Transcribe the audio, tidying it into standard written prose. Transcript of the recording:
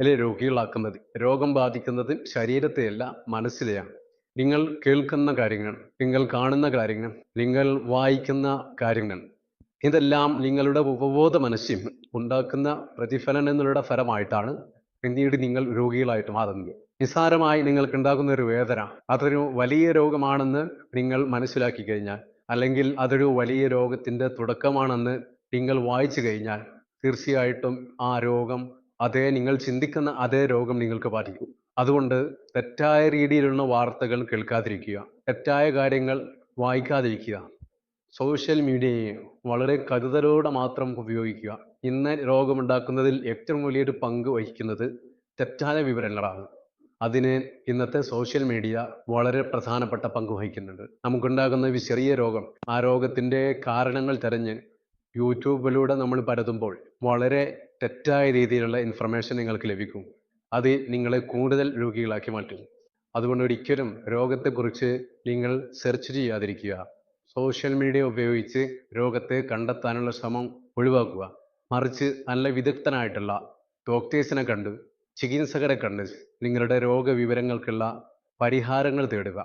അല്ലെ രോഗികളാക്കുന്നത്. രോഗം ബാധിക്കുന്നത് ശരീരത്തെയല്ല, മനസ്സിലെയാണ്. നിങ്ങൾ കേൾക്കുന്ന കാര്യങ്ങൾ, നിങ്ങൾ കാണുന്ന കാര്യങ്ങൾ, നിങ്ങൾ വായിക്കുന്ന കാര്യങ്ങൾ, ഇതെല്ലാം നിങ്ങളുടെ ഉപബോധ മനസ്സിൽ ഉണ്ടാക്കുന്ന പ്രതിഫലനങ്ങളുടെ ഫലമായിട്ടാണ് പിന്നീട് നിങ്ങൾ രോഗികളായിട്ട് മാറുന്നത്. നിസ്സാരമായി നിങ്ങൾക്കുണ്ടാകുന്ന ഒരു വേദന അതൊരു വലിയ രോഗമാണെന്ന് നിങ്ങൾ മനസ്സിലാക്കി കഴിഞ്ഞാൽ, അല്ലെങ്കിൽ അതൊരു വലിയ രോഗത്തിൻ്റെ തുടക്കമാണെന്ന് നിങ്ങൾ വായിച്ചു കഴിഞ്ഞാൽ, തീർച്ചയായിട്ടും ആ രോഗം നിങ്ങൾ ചിന്തിക്കുന്ന അതേ രോഗം നിങ്ങൾക്ക് ബാധിക്കും. അതുകൊണ്ട് തെറ്റായ രീതിയിലുള്ള വാർത്തകൾ കേൾക്കാതിരിക്കുക, തെറ്റായ കാര്യങ്ങൾ വായിക്കാതിരിക്കുക. സോഷ്യൽ മീഡിയയെ വളരെ കരുതലോടെ മാത്രം ഉപയോഗിക്കുക. ഇന്ന് രോഗമുണ്ടാക്കുന്നതിൽ ഏറ്റവും വലിയൊരു പങ്ക് വഹിക്കുന്നത് തെറ്റായ വിവരങ്ങളാണ്. അതിന് ഇന്നത്തെ സോഷ്യൽ മീഡിയ വളരെ പ്രധാനപ്പെട്ട പങ്ക് വഹിക്കുന്നുണ്ട്. നമുക്കുണ്ടാകുന്ന ഒരു ചെറിയ രോഗം, ആ രോഗത്തിൻ്റെ കാരണങ്ങൾ തിരഞ്ഞ് യൂട്യൂബിലൂടെ നമ്മൾ പരതുമ്പോൾ വളരെ തെറ്റായ രീതിയിലുള്ള ഇൻഫർമേഷൻ നിങ്ങൾക്ക് ലഭിക്കും. അത് നിങ്ങളെ കൂടുതൽ രോഗികളാക്കി മാറ്റും. അതുകൊണ്ട് ഒരിക്കലും രോഗത്തെക്കുറിച്ച് നിങ്ങൾ സെർച്ച് ചെയ്യാതിരിക്കുക. സോഷ്യൽ മീഡിയ ഉപയോഗിച്ച് രോഗത്തെ കണ്ടെത്താനുള്ള ശ്രമം ഒഴിവാക്കുക. മറിച്ച് നല്ല വിദഗ്ധനായിട്ടുള്ള ഡോക്ടേഴ്സിനെ കണ്ട്, ചികിത്സകരെ കണ്ട് നിങ്ങളുടെ രോഗവിവരങ്ങൾക്കുള്ള പരിഹാരങ്ങൾ തേടുക.